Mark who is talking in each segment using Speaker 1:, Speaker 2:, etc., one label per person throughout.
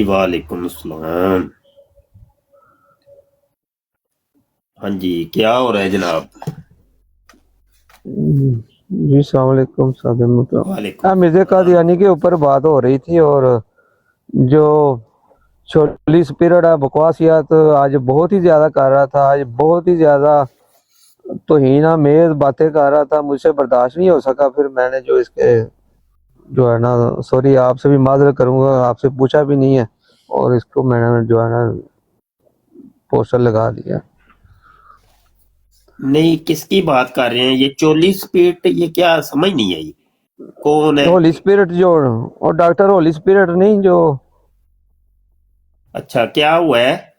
Speaker 1: वालेकुम अस्सलाम। हाँ जी, क्या हो रहा है जनाब?
Speaker 2: जी अस्सलाम वालेकुम साबिर
Speaker 1: वालेकुम
Speaker 2: मोहतरम। मिर्ज़ा
Speaker 1: अस्सलाम।
Speaker 2: कादियानी के ऊपर बात हो रही थी और जो छोटी स्पिरिट है बकवासियत आज बहुत ही ज़्यादा कर रहा था। आज बहुत ही ज़्यादा तौहीन आमेज़ बातें कर रहा था, मुझसे बर्दाश्त नहीं हो सका। फिर मैंने जो इसके जो है ना सॉरी आपसे भी माज़रत करूँगा, आपसे पूछा भी नहीं है और इसको मैंने जो है ना पोस्टर लगा दिया।
Speaker 1: नहीं, किसकी बात कर रहे हैं? ये चोली स्पीट, ये क्या समझ नहीं आई, कौन है?
Speaker 2: होली स्पिरिट जो और डॉक्टर होली स्पिरिट नहीं जो
Speaker 1: अच्छा, क्या हुआ है?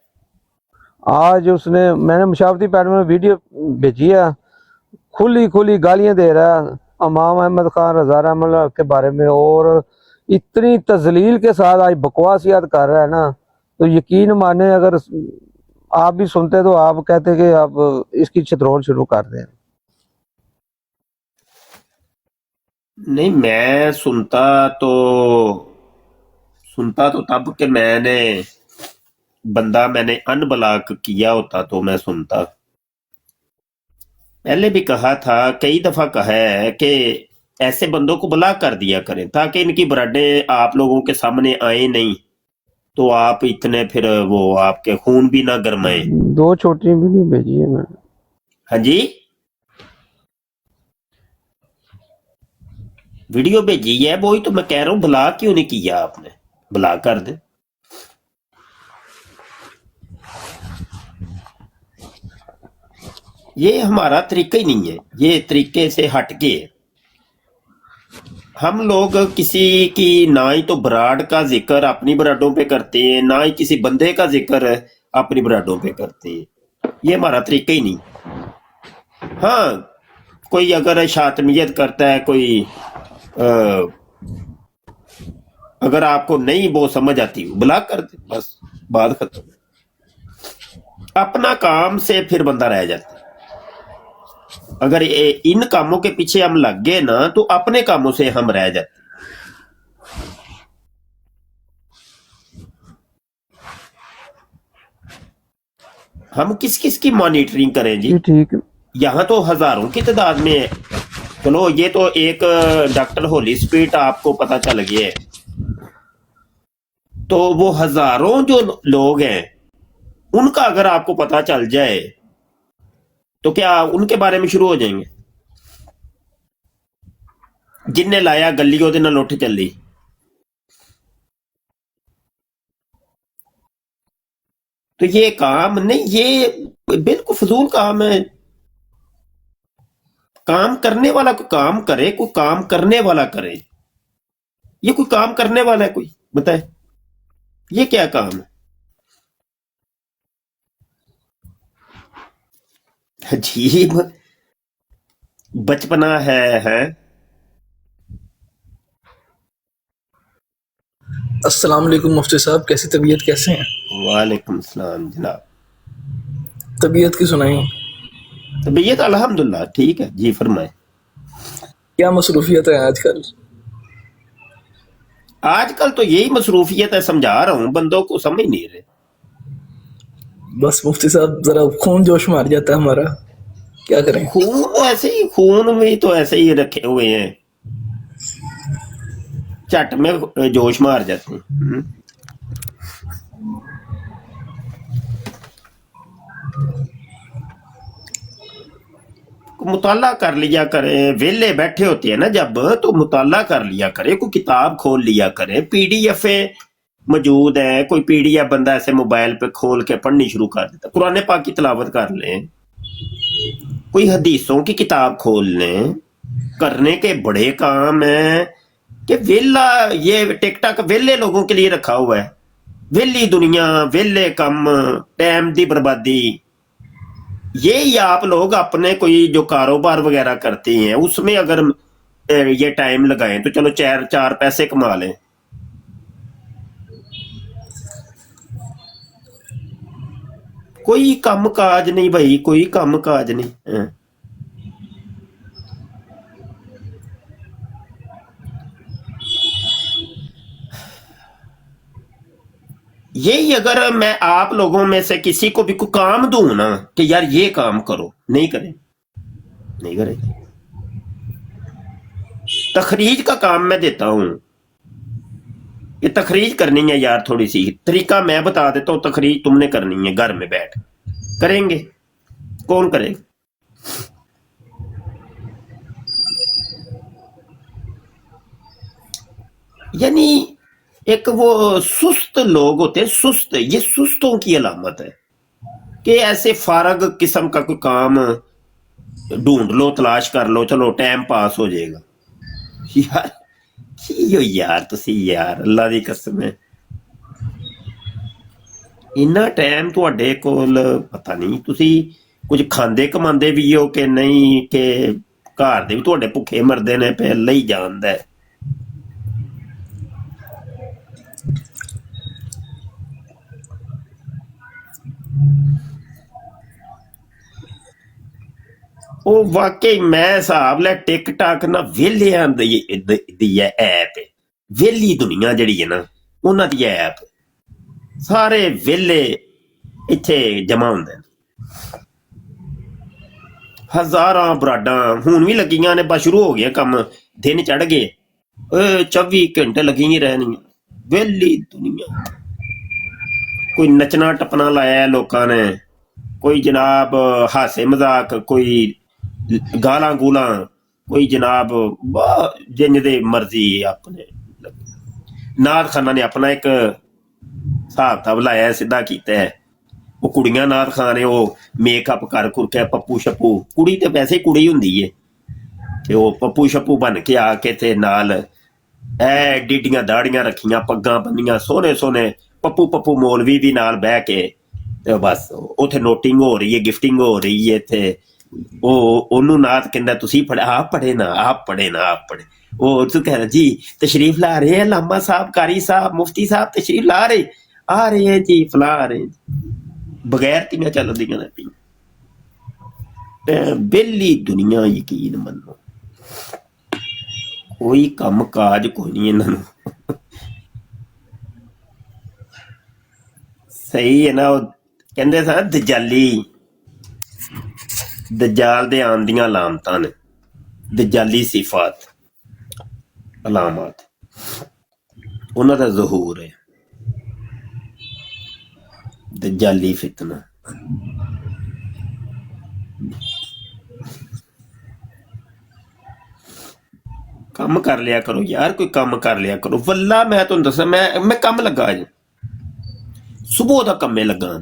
Speaker 2: आज उसने मैंने मुशावरती पैनल में वीडियो भेजी है, खुली खुली गालियां दे रहा है इमाम अहमद खान रजा रहमतुल्लाह के बारे में और इतनी तजलील के साथ आज बकवासियत कर रहा है ना, तो यकीन माने अगर आप भी सुनते तो आप कहते कि आप इसकी छितरोल शुरू कर दें।
Speaker 1: नहीं, मैं सुनता तो तब कि मैंने अनब्लॉक किया होता तो मैं सुनता। पहले भी कहा था, कई दफा कहा है कि ऐसे बंदों को ब्लॉक कर दिया करें ताकि इनकी बराडें आप लोगों के सामने आए नहीं, तो आप इतने फिर वो आपके खून भी ना गरमाए।
Speaker 2: 2 छोटी वीडियो भेजी है मैंने।
Speaker 1: हाँ जी, वीडियो भेजी है, वही तो मैं कह रहा हूँ, ब्लॉक क्यों नहीं किया आपने? ब्लॉक कर दे। ये हमारा तरीका ही नहीं है, ये तरीके से हट के है। हम लोग किसी की ना ही तो बराड का जिक्र अपनी बराडों पे करते हैं, ना ही किसी बंदे का जिक्र अपनी बराडों पे करते हैं। ये हमारा तरीका ही नहीं। हाँ, कोई अगर शातमियत करता है, कोई अगर आपको नहीं वो समझ आती, ब्लॉक कर दे, बस बात खत्म। अपना काम से फिर बंदा रह जाता है। अगर इन कामों के पीछे हम लग गए ना, तो अपने कामों से हम रह जाते। हम किस किस की मॉनिटरिंग करें जी?
Speaker 2: जी ठीक है।
Speaker 1: यहाँ तो हजारों की तादाद में है। चलो, ये तो एक डॉक्टर होली स्पीड आपको पता चल गया है, तो वो हजारों जो लोग हैं उनका अगर आपको पता चल जाए तो क्या उनके बारे में शुरू हो जाएंगे? जिनने लाया गली ओदे नाल उठ चली। तो ये काम नहीं, ये बिल्कुल फजूल काम है। काम करने वाला कोई काम करे, कोई काम करने वाला करे। ये कोई काम करने वाला है कोई? बताए, ये क्या काम है? अजीब बचपना है।
Speaker 3: अस्सलाम वालेकुम मुफ्ती साहब, कैसी तबीयत, कैसे हैं?
Speaker 1: वालेकुम सलाम जनाब।
Speaker 3: तबीयत की सुनाई।
Speaker 1: तबीयत अल्हम्दुलिल्लाह ठीक है जी, फरमाए।
Speaker 3: क्या मसरूफियत है आजकल?
Speaker 1: आजकल तो यही मसरूफियत है, समझा रहा हूँ, बंदों को समझ नहीं रहे।
Speaker 3: बस मुफ्ती साहब जरा खून जोश मार जाता है हमारा, क्या करें?
Speaker 1: खून ऐसे ही, खून में तो ऐसे ही रखे हुए हैं, झट में जोश मार जाते हैं। मुताला कर लिया करें, वेले बैठे होते हैं ना जब, तो मुताला कर लिया करें, कोई किताब खोल लिया करें, पीडीएफ मौजूद है, कोई पीडीएफ बंदा ऐसे मोबाइल पे खोल के पढ़नी शुरू कर देता, कुरान पाक की तिलावत कर लें, कोई हदीसों की किताब खोल लें। करने के बड़े काम है कि वेला, ये टिकटॉक वेले लोगों के लिए रखा हुआ है। वेली दुनिया, वेले कम, टाइम दी बर्बादी। ये ही आप लोग अपने कोई जो कारोबार वगैरह करते हैं उसमें अगर ये टाइम लगाएं तो चलो चार चार पैसे कमा लें। कोई काम काज नहीं भाई, कोई काम काज नहीं है। यही अगर मैं आप लोगों में से किसी को भी कोई काम दूं ना कि यार ये काम करो, नहीं करे, नहीं करे। तखरीज का काम मैं देता हूं कि तखरीज करनी है यार, थोड़ी सी तरीका मैं बता देता हूं, तखरीज तुमने करनी है घर में बैठ, करेंगे, कौन करेगा? यानी एक वो सुस्त लोग होते हैं, सुस्त, ये सुस्तों की अलामत है कि ऐसे फारग किस्म का कोई काम ढूंढ लो, तलाश कर लो, चलो टाइम पास हो जाएगा। यार ਕੀ ਹੋ ਯਾਰ ਤੁਸੀਂ ਯਾਰ, ਅੱਲਾ ਦੀ ਕਸਮ ਹੈ, ਇੰਨਾ ਟਾਈਮ ਤੁਹਾਡੇ ਕੋਲ ਪਤਾ ਨਹੀਂ ਤੁਸੀਂ ਕੁਝ ਖਾਂਦੇ ਕਮਾਉਂਦੇ ਵੀ ਹੋ ਕਿ ਨਹੀਂ, ਕਿ ਘਰ ਦੇ ਵੀ ਤੁਹਾਡੇ ਭੁੱਖੇ ਮਰਦੇ ਨੇ ਪਏ, ਲਈ ਜਾਂਦਾ ਹੈ। ਉਹ ਵਾਕਈ ਮੈਂ ਹਿਸਾਬ ਲੈ ਟਿਕ ਟਾਕ ਨਾ ਵਿਹਲਿਆਂ ਦੀ ਐਪ ਹੈ, ਵਿਹਲੀ ਦੁਨੀਆ ਜਿਹੜੀ ਹੈ ਨਾ ਉਹਨਾਂ ਦੀ ਐਪ, ਸਾਰੇ ਵਿਹਲੇ ਇੱਥੇ ਜਮਾ ਹੁੰਦੇ ਨੇ, ਹਜ਼ਾਰਾਂ ਬਰਾਡਾਂ ਹੁਣ ਵੀ ਲੱਗੀਆਂ ਨੇ, ਬਸ ਸ਼ੁਰੂ ਹੋ ਗਿਆ ਕੰਮ, ਦਿਨ ਚੜ ਗਏ, 24 ਘੰਟੇ ਲੱਗੀ ਰਹਿਣੀਆਂ, ਵਿਹਲੀ ਦੁਨੀਆ। ਕੋਈ ਨੱਚਣਾ ਟੱਪਣਾ ਲਾਇਆ ਲੋਕਾਂ ਨੇ, ਕੋਈ ਜਨਾਬ ਹਾਸੇ ਮਜ਼ਾਕ, ਕੋਈ ਗਾਲਾਂ ਗੂਲਾਂ, ਕੋਈ ਜਨਾਬ ਜਿੰਜ ਦੇ ਮਰਜ਼ੀ ਆਪਣੇ। ਨਾਥ ਖਾਨਾ ਨੇ ਆਪਣਾ ਇੱਕ ਹਿਸਾਬ ਕਿਤਾਬ ਲਾਇਆ, ਸਿੱਧਾ ਕੀਤਾ ਹੈ। ਉਹ ਕੁੜੀਆਂ ਨਾਥ ਖਾਨ ਨੇ ਉਹ ਮੇਕਅਪ ਕਰ ਕੁਰ ਕੇ ਪੱਪੂ ਛੱਪੂ, ਕੁੜੀ ਤੇ ਵੈਸੇ ਹੀ ਕੁੜੀ ਹੁੰਦੀ ਹੈ, ਤੇ ਉਹ ਪੱਪੂ ਛੱਪੂ ਬਣ ਕੇ ਆ ਕੇ ਤੇ ਨਾਲ ਐ ਡਿੱਡੀਆਂ ਦਾੜੀਆਂ ਰੱਖੀਆਂ, ਪੱਗਾਂ ਬੰਨੀਆਂ, ਸੋਹਣੇ ਸੋਹਣੇ ਪੱਪੂ ਪੱਪੂ ਮੌਲਵੀ ਵੀ ਨਾਲ ਬਹਿ ਕੇ, ਤੇ ਬਸ ਉੱਥੇ ਨੋਟਿੰਗ ਹੋ ਰਹੀ ਹੈ, ਗਿਫਟਿੰਗ ਹੋ ਰਹੀ ਹੈ। ਤੇ ਉਹ ਉਹਨੂੰ ਨਾਥ ਕਹਿੰਦਾ ਤੁਸੀਂ ਆਪ ਪੜ੍ਹੇ ਨਾ, ਆਪ ਪੜ੍ਹੇ ਨਾ, ਆਪ ਪੜ੍ਹੇ। ਉਹ ਤੂੰ ਕਹਿ ਜੀ ਤਸ਼ਰੀਫ ਲਾ ਰਹੇ ਹੈ ਲਾਮਾ ਸਾਹਿਬ, ਕਾਰੀ ਸਾਹਿਬ, ਮੁਫਤੀ ਸਾਹਿਬ ਤਸ਼ਰੀਫ ਲਾ ਰਹੇ, ਆ ਰਹੇ ਹੈ ਜੀ, ਫਲਾ ਆ ਰਹੇ, ਬਗੈਰ ਤੀਆਂ ਚੱਲਦੀਆਂ ਨੇ ਪਈਆਂ। ਵਿਹਲੀ ਦੁਨੀਆ, ਯਕੀਨ ਮੰਨੋ ਕੋਈ ਕੰਮ ਕਾਜ ਕੋਈ ਨਹੀਂ ਇਹਨਾਂ ਨੂੰ। ਸਹੀ ਹੈ ਨਾ, ਉਹ ਕਹਿੰਦੇ ਸਨ ਦਜਾਲੀ, ਦਜਾਲ ਦੇ ਆਉਣ ਦੀਆਂ ਅਲਾਮਤਾਂ ਨੇ, ਦਜਾਲੀ ਸਿਫਾਤ ਅਲਾਮਤ, ਉਹਨਾਂ ਦਾ ਜ਼ਹੂਰ ਹੈ, ਦਜਾਲੀ ਫਿਤਨਾ। ਕੰਮ ਕਰ ਲਿਆ ਕਰੋ ਯਾਰ, ਕੋਈ ਕੰਮ ਕਰ ਲਿਆ ਕਰੋ। ਵੱਲਾ ਮੈਂ ਤੁਹਾਨੂੰ ਦੱਸਾਂ, ਮੈਂ ਕੰਮ ਲੱਗਾ ਅੱਜ, ਸੁਬਹ ਦਾ ਕੰਮੇ ਲੱਗਾ,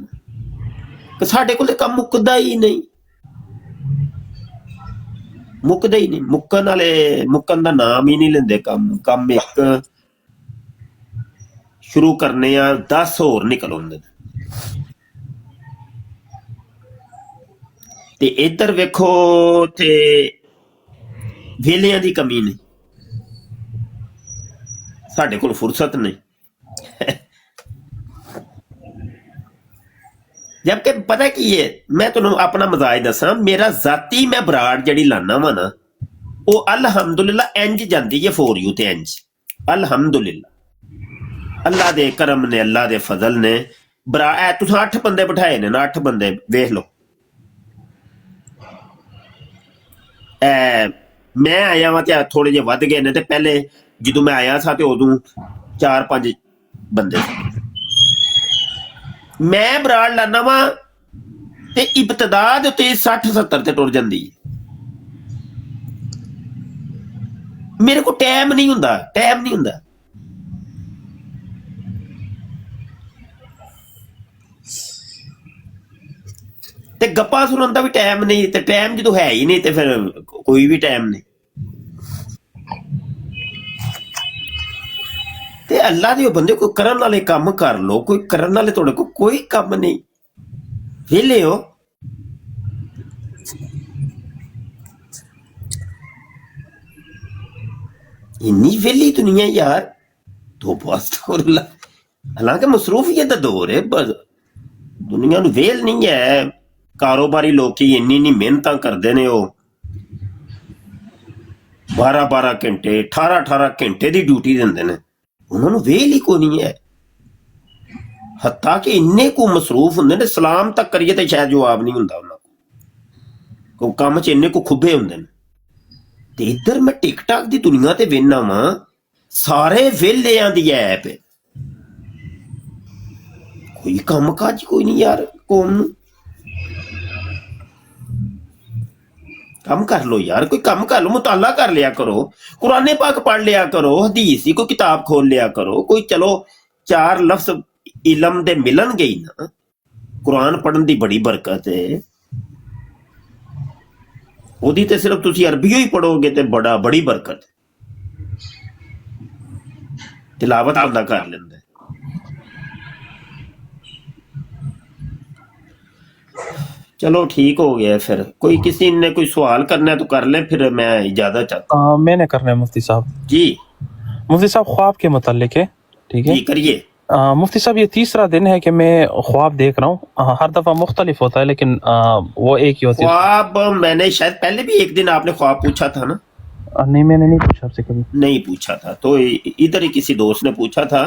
Speaker 1: ਕਿ ਸਾਡੇ ਕੋਲ ਕੰਮ ਮੁੱਕਦਾ ਹੀ ਨਹੀਂ, ਮੁੱਕਦਾ ਹੀ ਨਹੀਂ, ਮੁੱਕਣ ਵਾਲੇ ਮੁੱਕਣ ਦਾ ਨਾਮ ਹੀ ਨਹੀਂ ਲੈਂਦੇ। ਕੰਮ ਇੱਕ ਸ਼ੁਰੂ ਕਰਨੇ ਆ, 10 ਹੋਰ ਨਿਕਲ ਆਉਂਦੇ ਨੇ। ਤੇ ਇੱਧਰ ਵੇਖੋ ਤੇ ਵੇਲਿਆਂ ਦੀ ਕਮੀ ਨਹੀਂ, ਸਾਡੇ ਕੋਲ ਫੁਰਸਤ ਨਹੀਂ। ਜਬਕਿ ਪਤਾ ਕੀ ਹੈ, ਮੈਂ ਤੁਹਾਨੂੰ ਆਪਣਾ ਮਜ਼ਾਜ ਦੱਸਾਂ, ਮੇਰਾ ਜ਼ਾਤੀ ਮੈਂ ਬਰਾੜ ਜਿਹੜੀ ਲਾਨਾ ਵਾ ਨਾ, ਉਹ ਅਲਹਮਦੁਲਿਲਾ ਇੰਜ ਜਾਂਦੀ ਹੈ ਫੋਰ ਯੂ ਤੇ ਇੰਜ, ਅਲਹਮਦੁਲਿਲਾ, ਅੱਲਾ ਦੇ ਕਰਮ ਨੇ, ਅੱਲਾ ਦੇ ਫਜ਼ਲ ਨੇ। ਬਰਾ ਤੁਸੀਂ 8 ਬੰਦੇ ਬਿਠਾਏ ਨੇ ਨਾ, 8 ਬੰਦੇ ਵੇਖ ਲਓ। ਮੈਂ ਆਇਆ ਵਾਂ ਤੇ ਥੋੜੇ ਜਿਹੇ ਵੱਧ ਗਏ ਨੇ, ਤੇ ਪਹਿਲੇ ਜਦੋਂ ਮੈਂ ਆਇਆ ਸਾਂ ਤੇ ਉਦੋਂ 4-5 ਬੰਦੇ। ਮੈਂ ਬਰਾੜ ਲਾਨਾ ਵਾ ਤੇ ਇਬਤਦਾ ਦੇ ਉੱਤੇ 60-70 ਤੇ ਟੁਰ ਜਾਂਦੀ ਹੈ। ਮੇਰੇ ਕੋਲ ਟਾਈਮ ਨਹੀਂ ਹੁੰਦਾ, ਟਾਈਮ ਨਹੀਂ ਹੁੰਦਾ। ਤੇ ਗੱਪਾਂ ਸੁਣਨ ਦਾ ਵੀ ਟਾਈਮ ਨਹੀਂ, ਤੇ ਟਾਈਮ ਜਦੋਂ ਹੈ ਹੀ ਨਹੀਂ ਤੇ ਫਿਰ ਕੋਈ ਵੀ ਟਾਈਮ ਨਹੀਂ। ਤੇ ਅੱਲਾ ਦੇ ਬੰਦੇ, ਕੋਈ ਕਰਨ ਵਾਲੇ ਕੰਮ ਕਰ ਲੋ, ਕੋਈ ਕਰਨ ਵਾਲੇ ਤੁਹਾਡੇ ਕੋਲ ਕੋਈ ਕੰਮ ਨਹੀਂ, ਵਿਹਲੇ ਹੋ। ਇੰਨੀ ਵਿਹਲੀ ਦੁਨੀਆ ਯਾਰ, तो बस हालांकि मसरूफियत का दौर है, बस दुनिया ਨੂੰ ਵੇਲ नहीं है। कारोबारी लोग इन्नी इन्नी मेहनत करते ने, 12-12 घंटे 18-18 घंटे की ड्यूटी देंगे ने, उन्होंने वेल ही कोई नहीं है। ਹੱਤਾ ਕਿ ਇੰਨੇ ਕੁ ਮਸਰੂਫ ਹੁੰਦੇ ਨੇ, ਸਲਾਮ ਤੱਕ ਕਰੀਏ ਤੇ ਸ਼ਾਇਦ ਜਵਾਬ ਨਹੀਂ ਹੁੰਦਾ ਉਹਨਾਂ ਕੋਲ, ਕੰਮ 'ਚ ਇੰਨੇ ਕੁ ਖੁੱਬੇ ਹੁੰਦੇ ਨੇ। ਤੇ ਇੱਧਰ ਮੈਂ ਟਿਕਟਾਕ ਦੀ ਦੁਨੀਆ ਤੇ ਵੇਖਣਾ ਵਾਂ, ਸਾਰੇ ਵਿਹਲਿਆਂ ਦੀ ਐਪ ਹੈ, ਕੋਈ ਕੰਮ ਕਾਜ ਕੋਈ ਨਹੀਂ ਯਾਰ। ਕੌਮ ਨੂੰ ਕੰਮ ਕਰ ਲੋ ਯਾਰ, ਕੋਈ ਕੰਮ ਕਰ ਲੋ, ਮੁਤਾਲਾ ਕਰ ਲਿਆ ਕਰੋ, ਕੁਰਾਨੇ ਪਾਕ ਪੜ੍ਹ ਲਿਆ ਕਰੋ, ਹਦੀਸ ਦੀ ਕੋਈ ਕਿਤਾਬ ਖੋਲ ਲਿਆ ਕਰੋ, ਕੋਈ ਚਲੋ 4 ਲਫ਼ਜ਼ ਇਲਮ ਦੇ ਮਿਲਣਗੇ ਹੀ ਨਾ। ਕੁਰਾਨ ਪੜ੍ਹਨ ਦੀ ਬੜੀ ਬਰਕਤ ਹੈ, ਉਹਦੀ ਤੇ ਸਿਰਫ ਤੁਸੀਂ ਅਰਬੀਓ ਹੀ ਪੜੋਗੇ ਤੇ ਬੜੀ ਬਰਕਤ, ਤਿਲਾਵਤ ਬੰਦਾ ਕਰ ਲੈਂਦਾ। चलो ठीक हो गया। फिर कोई किसी ने कोई सवाल करना है तो कर ले, फिर मैं इजाजत चाहता हूँ।
Speaker 4: मैंने करना है मुफ्ती साहब।
Speaker 1: जी
Speaker 4: मुफ्ती साहब ख्वाब के मुतालिक है, ठीक है
Speaker 1: जी करिए।
Speaker 4: मुफ्ती साहब ये तीसरा दिन है कि मैं ख्वाब देख रहा हूँ, हर दफा मुख्तलिफ होता है लेकिन वो एक ही होती है।
Speaker 1: ख्वाब मैंने शायद पहले भी एक दिन आपने ख्वाब पूछा था ना?
Speaker 4: नहीं मैंने नहीं पूछा आपसे कभी।
Speaker 1: नहीं पूछा था, तो इधर ही किसी दोस्त ने पूछा था।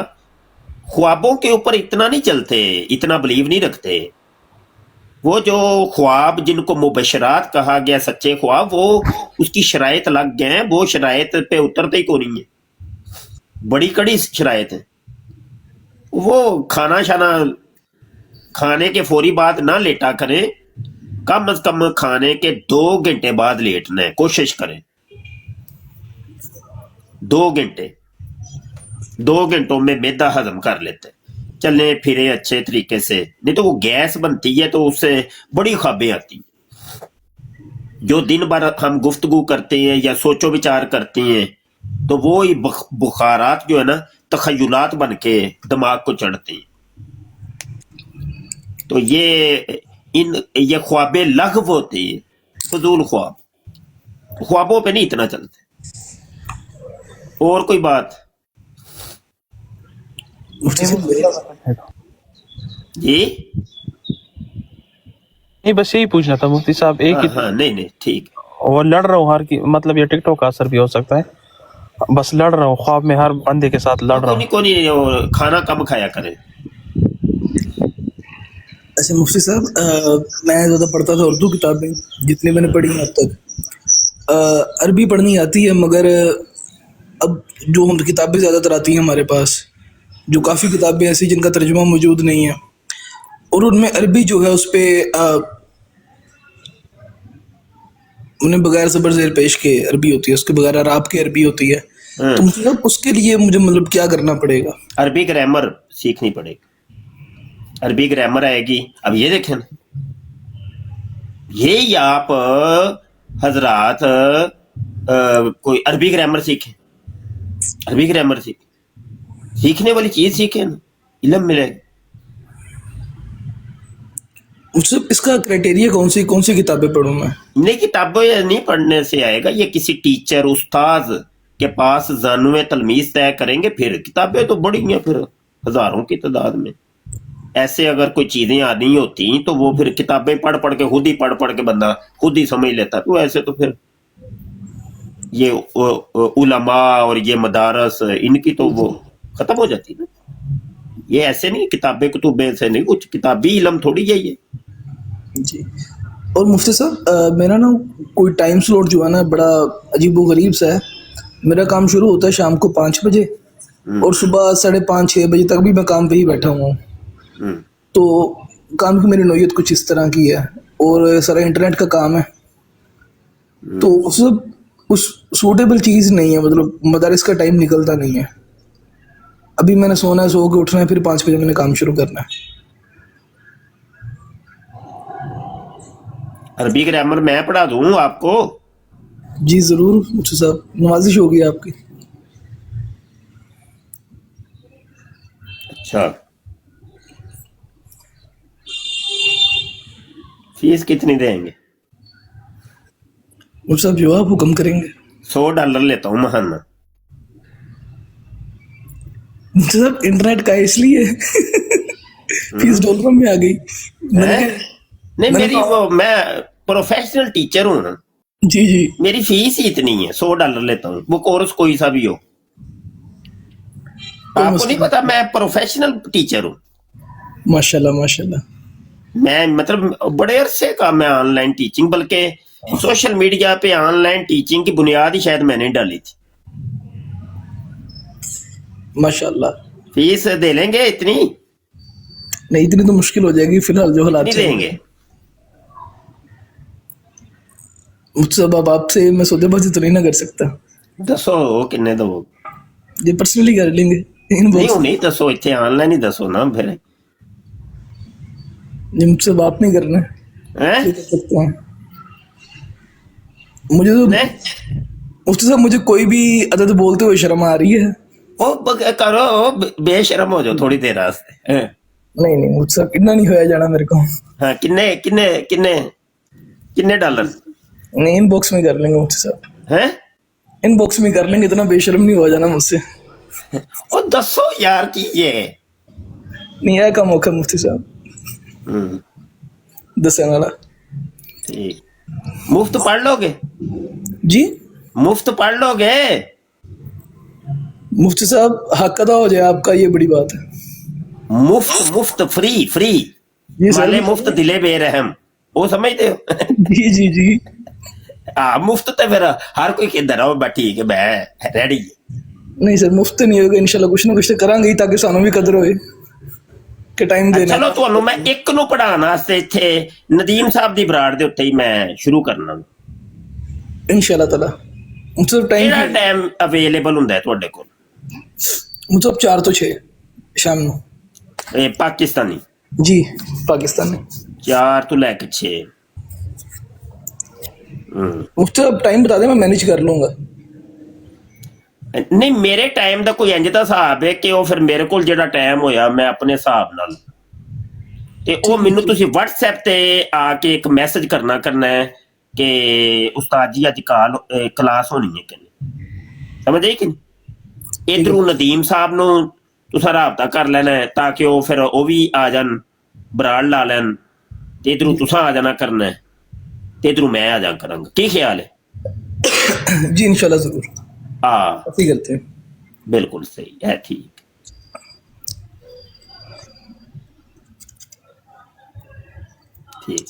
Speaker 1: ख्वाबों के ऊपर इतना नहीं चलते, इतना बिलीव नहीं रखते। वो जो ख्वाब जिनको मुबशरात कहा गया, सच्चे ख्वाब, वो उसकी शराइत लग गए हैं, वो शराइत पे उतरते ही को नहीं है, बड़ी कड़ी शराइत है। वो खाना शाना खाने के फौरी बाद ना लेटा करें, कम अज कम खाने के 2 घंटे बाद लेटना है, कोशिश करें 2 घंटे, 2 घंटों में मैदा हजम कर लेते हैं, चलने फिरे अच्छे तरीके से, नहीं तो वो गैस बनती है तो उससे बड़ी ख्वाबें आती हैं। जो दिन भर हम गुफ्तगू करते हैं या सोचो विचार करते हैं तो वो ही बुखारात जो है ना, तखयलात बन के दिमाग को चढ़ते हैं। तो ये ख्वाबें लग़्व होती है, फजूल ख्वाब, ख्वाबों पे नहीं इतना चलते। और कोई बात? जी
Speaker 4: नहीं बस यही पूछना था मुफ्ती साहब। एक ही
Speaker 1: हाँ, नहीं ठीक।
Speaker 4: वो लड़ रहा हूँ हर की, मतलब ये टिकटॉक का असर भी हो सकता है, बस लड़ रहा हूँ ख्वाब में, हर बंदे के साथ लड़ रहा हूँ।
Speaker 1: कोई नहीं, खाना कम खाया करें।
Speaker 3: ऐसे मुफ्ती साहब मैं ज़्यादा पढ़ता था उर्दू किताबें, जितनी मैंने पढ़ी हैं अब तक। अरबी पढ़नी आती है, मगर अब जो हम किताबें ज़्यादातर आती हैं हमारे पास, जो काफ़ी किताबें ऐसी जिनका तर्जुमा मौजूद नहीं है, और उनमें अरबी जो है उस पर उन्हें बगैर ज़बर ज़ेर पेश के अरबी होती है, उसके बगैर अराब के अरबी होती है। तो मतलब उसके लिए मुझे मतलब क्या करना पड़ेगा?
Speaker 1: अरबी ग्रामर सीखनी पड़ेगी, अरबी ग्रामर आएगी। अब ये देखें ना, ये आप हजरात कोई अरबी ग्रामर सीखें, अरबी ग्रामर सीखने वाली चीज सीखें ना, इल्म मिलेगा।
Speaker 3: मुझसे इसका क्राइटेरिया कौन सी किताबें पढ़ूं मैं?
Speaker 1: नहीं, किताबें नहीं पढ़ने से आएगा, ये किसी टीचर उस्ताद के पास जानवे तलमीज तय करेंगे। फिर किताबें तो बड़ी हैं, फिर हजारों की तादाद में। ऐसे अगर कोई चीजें आनी होती तो वो फिर किताबें पढ़ के खुद ही पढ़ के बंदा खुद ही समझ लेता। तो ऐसे तो फिर ये उलमा और ये मदारस, इनकी तो वो खत्म हो जाती ना। ये ऐसे नहीं, किताबें कुतुबें से नहीं, कुछ किताबी इलम थोड़ी है ये
Speaker 3: जी। और मुफ्ती साहब मेरा ना कोई टाइम स्लॉट जो है ना बड़ा अजीब व गरीब सा है। मेरा काम शुरू होता है शाम को 5 बजे और सुबह 5:30-6 बजे तक भी मैं काम पे ही बैठा हुआ हूँ। तो काम की मेरी नौयत कुछ इस तरह की है और सारा इंटरनेट का काम है, तो सब कुछ सूटेबल चीज़ नहीं है, मतलब मदारिस का टाइम निकलता नहीं है। अभी मैंने सोना है, सो के उठना है, फिर 5 बजे मैंने काम शुरू करना है।
Speaker 1: अरबी ग्रामर मैं पढ़ा दूं आपको?
Speaker 3: जी ज़रूर मुझसे साहब, नवाजिश होगी आपकी।
Speaker 1: अच्छा, फीस कितनी देंगे?
Speaker 3: मुझसे साहब जो आप हुक्म करेंगे।
Speaker 1: $100 लेता हूँ महाना।
Speaker 3: मुझसे साहब इंटरनेट का इसलिए फीस डॉलर में आ गई।
Speaker 1: नहीं मेरी वो, मैं प्रोफेशनल टीचर हूँ ना
Speaker 3: जी जी,
Speaker 1: मेरी फीस ही इतनी है, $100 लेता हूँ, वो कोर्स कोई सा भी हो। आपको नहीं पता मैं प्रोफेशनल टीचर हूँ।
Speaker 3: माशाल्लाह माशाल्लाह।
Speaker 1: मैं मतलब बड़े अरसे का मैं ऑनलाइन टीचिंग, बल्कि सोशल मीडिया पे ऑनलाइन टीचिंग की बुनियाद ही शायद मैंने डाली थी।
Speaker 3: माशाल्लाह।
Speaker 1: फीस दे लेंगे इतनी?
Speaker 3: नहीं इतनी तो मुश्किल हो जाएगी फिलहाल जो हालात
Speaker 1: नहीं
Speaker 3: चल रहे
Speaker 1: देंगे?
Speaker 3: हैं। मुझसे अब आपसे मैं सौदेबाजी तो नहीं ना कर सकता,
Speaker 1: दसो किन्ने दो?
Speaker 3: ये पर्सनली कर लेंगे
Speaker 1: नहीं
Speaker 3: इनबॉक्स।
Speaker 1: नहीं दसो, इतने ऑनलाइन ही दसो ना फिर।
Speaker 3: ये मुझसे बात नहीं करना है,
Speaker 1: हैं?
Speaker 3: ये कर सकते हैं। मुझे तो
Speaker 1: ने?
Speaker 3: मुफ्ती साहब मुझे कोई भी अदद बोलते हुए शर्म आ रही है।
Speaker 1: ओ करो, बेशरम हो जाओ थोड़ी देर वास्ते। हैं?
Speaker 3: नहीं नहीं मुझसे इतना नहीं होया जाना मेरे को।
Speaker 1: हाँ, किन्ने किन्ने किन्ने किन्ने डॉलर?
Speaker 3: नहीं इनबॉक्स में कर लेंगे मुफ्ती साहब,
Speaker 1: हैं?
Speaker 3: इनबॉक्स में कर लेंगे, इतना बेशर्म नहीं हो जाना मुझसे।
Speaker 1: ओ दसो यार की ये।
Speaker 3: नहीं आया का मौका मुफ्ती साहब दसने वाला।
Speaker 1: ठीक, मुफ्त पढ़ लोगे?
Speaker 3: जी
Speaker 1: मुफ्त पढ़ लोगे?
Speaker 3: मुफ्ती साहब हक अदा हो जाए आपका, ये बड़ी बात है।
Speaker 1: मुफ्त मुफ्त फ्री फ्री,
Speaker 3: जी सर।
Speaker 1: माले मुफ्त दिले बेरहम, वो समझते हो?
Speaker 3: जी जी जी।
Speaker 1: हाँ मुफ्त तो फिर हर कोई कहता रहो बा ठीक है मैं रेडी।
Speaker 3: नहीं सर मुफ्त नहीं होगा इंशाल्लाह, कुछ ना कुछ तो करांगे ही ताकि सानू भी कदर होए कि टाइम देना।
Speaker 1: चलो ਤੁਹਾਨੂੰ ਮੈਂ ਇੱਕ ਨੂੰ ਪੜਾਉਣ ਵਾਸਤੇ ਇੱਥੇ ਨਦੀਮ ਸਾਹਿਬ ਦੀ ਬਰਾੜ ਦੇ ਉੱਤੇ ਹੀ ਮੈਂ ਸ਼ੁਰੂ ਕਰਨਾ।
Speaker 3: इंशाल्लाह ताला। मुझसे टाइम
Speaker 1: ਕਿਹੜਾ ਟਾਈਮ ਅਵੇਲੇਬਲ ਹੁੰਦਾ ਹੈ ਤੁਹਾਡੇ ਕੋਲ?
Speaker 3: मुझसे 4 तो 6 शाम ਨੂੰ।
Speaker 1: ਇਹ ਪਾਕਿਸਤਾਨੀ
Speaker 3: जी पाकिस्तान में।
Speaker 1: 4 ਤੋਂ ਲੈ ਕੇ 6।
Speaker 3: मुफ्ती साहब टाइम बता दें मैं मैनेज कर लूंगा।
Speaker 1: ਨਹੀਂ ਮੇਰੇ ਟਾਈਮ ਦਾ ਕੋਈ ਇੰਜ ਦਾ ਹਿਸਾਬ ਹੈ ਕਿ ਉਹ ਫਿਰ ਮੇਰੇ ਕੋਲ ਜਿਹੜਾ ਟਾਈਮ ਹੋਇਆ ਮੈਂ ਆਪਣੇ ਹਿਸਾਬ ਨਾਲ, ਤੇ ਉਹ ਮੈਨੂੰ ਤੁਸੀਂ WhatsApp ਤੇ ਆ ਕੇ ਇੱਕ ਮੈਸੇਜ ਕਰਨਾ ਹੈ ਕਿ ਉਸਤਾਦ ਜੀ ਅੱਜ ਕਲਾਸ ਹੋਣੀ ਹੈ ਕਿ ਨਹੀਂ। ਸਮਝ ਆਈ ਕਿ ਨਹੀਂ? ਇਧਰੋਂ ਨਦੀਮ ਸਾਹਿਬ ਨੂੰ ਤੁਸੀਂ ਰਾਬਤਾ ਕਰ ਲੈਣਾ ਹੈ ਤਾਂ ਕਿ ਉਹ ਫਿਰ ਉਹ ਵੀ ਆ ਜਾਣ, ਬਰਾੜ ਲਾ ਲੈਣ, ਤੇ ਇਧਰੋਂ ਤੁਸੀਂ ਆ ਜਾਣਾ ਕਰਨਾ ਹੈ ਤੇ ਇਧਰੋਂ ਮੈਂ ਆ ਜਾ ਕਰਾਂਗਾ। ਕੀ ਖਿਆਲ ਹੈ?
Speaker 3: जी इंशाल्लाह जरूर
Speaker 1: हाँ
Speaker 3: ऐसे ही करते हैं।
Speaker 1: बिल्कुल सही है, ठीक। ठीक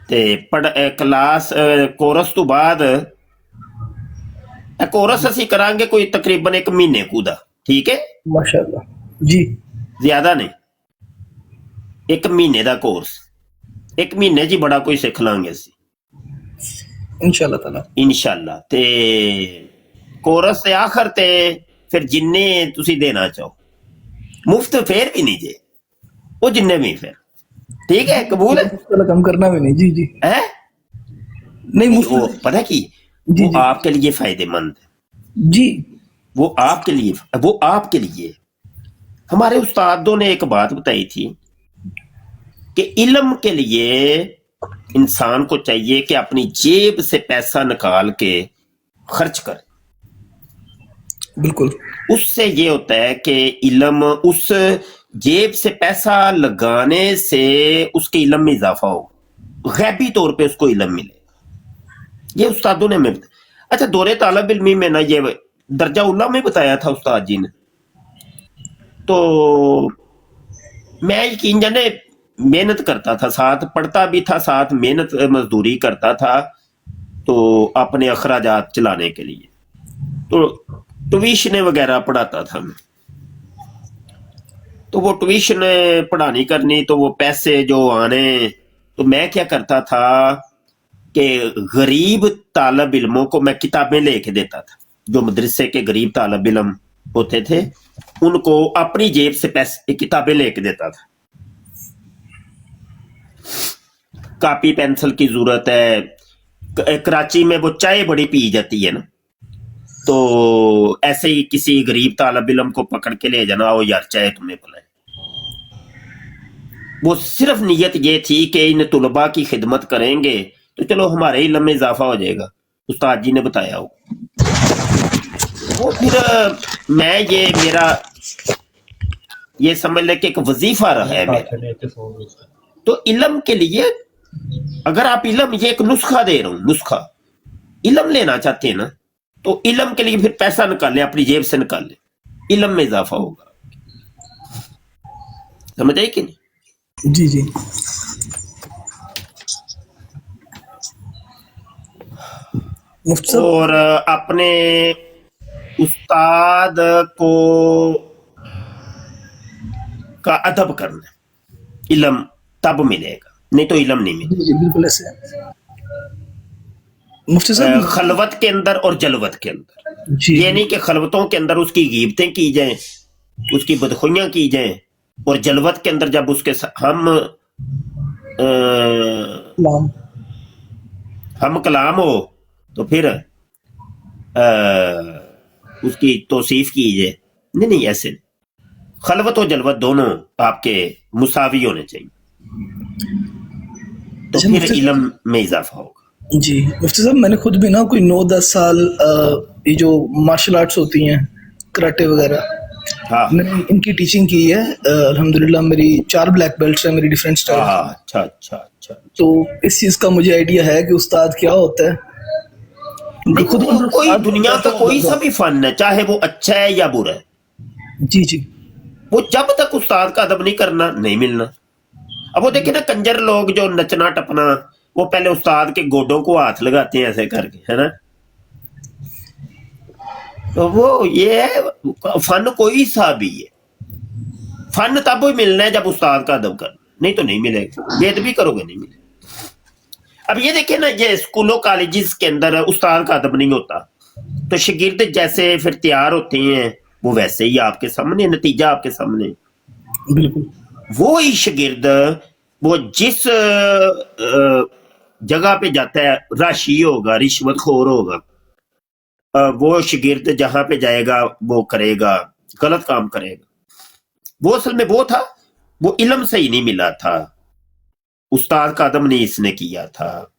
Speaker 1: ਤੇ ਪੜ ਕਲਾਸ ਕੋਰਸ ਤੋਂ ਬਾਅਦ ਇਹ ਕੋਰਸ ਅਸੀਂ ਕਰਾਂਗੇ ਕੋਈ ਤਕਰੀਬਨ 1 ਮਹੀਨੇ ਕੁ ਦਾ, ਠੀਕ ਹੈ?
Speaker 3: माशाल्लाह जी।
Speaker 1: ਜ਼ਿਆਦਾ ਨਹੀਂ, 1 ਮਹੀਨੇ ਦਾ ਕੋਰਸ, 1 ਮਹੀਨੇ 'ਚ ਹੀ ਬੜਾ ਕੁਝ ਸਿੱਖ ਲਾਂਗੇ ਅਸੀਂ
Speaker 3: इंशाल्लाह ताला।
Speaker 1: ਇਨਸ਼ਾਅੱਲਾ। ਤੇ ਕੋਰਸ ਦੇ ਆਖਰ ਤੇ ਫਿਰ ਜਿੰਨੇ ਤੁਸੀਂ ਦੇਣਾ ਚਾਹੋ, ਮੁਫਤ ਫੇਰ ਵੀ ਨਹੀਂ ਜੇ, ਉਹ ਜਿੰਨੇ ਵੀ ਫਿਰ ठीक है, कबूल है?
Speaker 3: चलो कम करना भी नहीं। जी जी
Speaker 1: है?
Speaker 3: नहीं
Speaker 1: वो
Speaker 3: मुफ्ती
Speaker 1: पता की
Speaker 3: जी,
Speaker 1: वो
Speaker 3: जी।
Speaker 1: आपके लिए फायदेमंद है,
Speaker 3: जी
Speaker 1: वो आपके लिए। हमारे उस्तादों ने एक बात बताई थी कि इल्म के लिए इंसान को चाहिए कि अपनी जेब से पैसा निकाल के खर्च करे।
Speaker 3: बिल्कुल।
Speaker 1: उससे ये होता है कि इल्म, उस जेब से पैसा लगाने से उसके इल्म में इजाफा हो, गैबी तौर पे उसको इल्म मिले। ये उस्तादों ने हमें अच्छा दौरे तालब इल्मी में ना ये दर्जा उल्ला में बताया था उस्ताद जी ने। तो मैं यकीन जाने मेहनत करता था, साथ पढ़ता भी था, साथ मेहनत मजदूरी करता था, तो अपने अखराजात चलाने के लिए तो ट्यूशन वगैरह पढ़ाता था मैं। तो वो ट्यूशन पढ़ानी करनी, तो वो पैसे जो आने, तो मैं क्या करता था कि गरीब तालब इल्मों को मैं किताबें लेके देता था, जो मदरसे के गरीब तालब इल्म होते थे उनको अपनी जेब से पैसे किताबें लेके देता था। कॉपी पेंसिल की जरूरत है, कराची में वो चाय बड़ी पी जाती है ना, तो ऐसे ही किसी गरीब तालब इल्म को पकड़ के ले जाना, ओ यार चाय तुम्हें पिलाए। वो सिर्फ नीयत ये थी कि इन तुलबा की खिदमत करेंगे तो चलो हमारे इल्म में इजाफा हो जाएगा, उस्ताद जी ने बताया हो। वो फिर मैं ये मेरा ये समझ ले कि एक वजीफा रहा है मेरा। तो इल्म के लिए अगर आप इल्म, ये एक नुस्खा दे रहा हूँ, नुस्खा, इल्म लेना चाहते हैं ना तो इल्म के लिए फिर पैसा निकालें, अपनी जेब से निकालें, इल्म में इजाफा होगा। समझ आई कि नहीं?
Speaker 3: जी जी मुफ्ती साहब।
Speaker 1: और अपने उस्ताद को का अदब करना, इल्म तब मिलेगा, नहीं तो इल्म नहीं मिलेगा।
Speaker 3: जी जी बिल्कुल ऐसे है मुफ्ती साहब।
Speaker 1: खलवत के अंदर और जलवत के अंदर,
Speaker 3: जी
Speaker 1: ये नहीं कि खलवतों के अंदर उसकी गीबतें की जाएं, उसकी बदखुइयां की जाएं, और जलवत के अंदर जब उसके
Speaker 3: नाम
Speaker 1: हम कलाम हो तो फिर उसकी तौसीफ कीजिए। नहीं नहीं, ऐसे नहीं। खलवत और जलवत दोनों आपके मुसावी होने चाहिए, तो
Speaker 3: अच्छा,
Speaker 1: फिर
Speaker 3: मुफ्ती
Speaker 1: इल्म में इजाफा होगा।
Speaker 3: जी मुफ्ती साहब, मैंने खुद भी ना कोई 9-10 साल ये जो मार्शल आर्ट्स होती हैं, कराटे वगैरह,
Speaker 1: हाँ
Speaker 3: मैंने इनकी टीचिंग की है। अल्हम्दुलिल्लाह मेरी 4 ब्लैक बेल्ट्स हैं, मेरी डिफरेंट स्टाइल।
Speaker 1: हाँ, अच्छा अच्छा अच्छा।
Speaker 3: तो इस चीज़ का मुझे आइडिया है कि उस्ताद क्या होता है। क्योंकि खुद
Speaker 1: नहीं, कोई
Speaker 3: उस्ताद
Speaker 1: दुनिया का कोई सा भी फन है, चाहे वो अच्छा है या बुरा है,
Speaker 3: जी जी
Speaker 1: वो जब तक उस्ताद का अदब नहीं करना नहीं मिलना। अब वो देखे ना कंजर लोग जो नचना टपना, वो पहले उस्ताद के गोडों को हाथ लगाते हैं ऐसे करके, है ना। तो वो ये है, फन कोई सा भी है, फन तब भी मिलना है जब उस्ताद का अदब करना, नहीं तो नहीं मिलेगा। बेदबी करोगे नहीं मिलेगा। अब ये देखिए ना, ये स्कूलों कॉलेजेस के अंदर उस्ताद का अदब नहीं होता, तो शागिर्द जैसे फिर तैयार होते हैं वो वैसे ही आपके सामने, नतीजा आपके सामने।
Speaker 3: बिल्कुल
Speaker 1: वो ही शागिर्द वो जिस जगह पे जाता है, राशि होगा, रिश्वतखोर होगा, वो शागिर्द जहां पे जाएगा वो करेगा, गलत काम करेगा। वो असल में वो था, वो इल्म से ही नहीं मिला था, उस्ताद का अदब नहीं इसने किया था,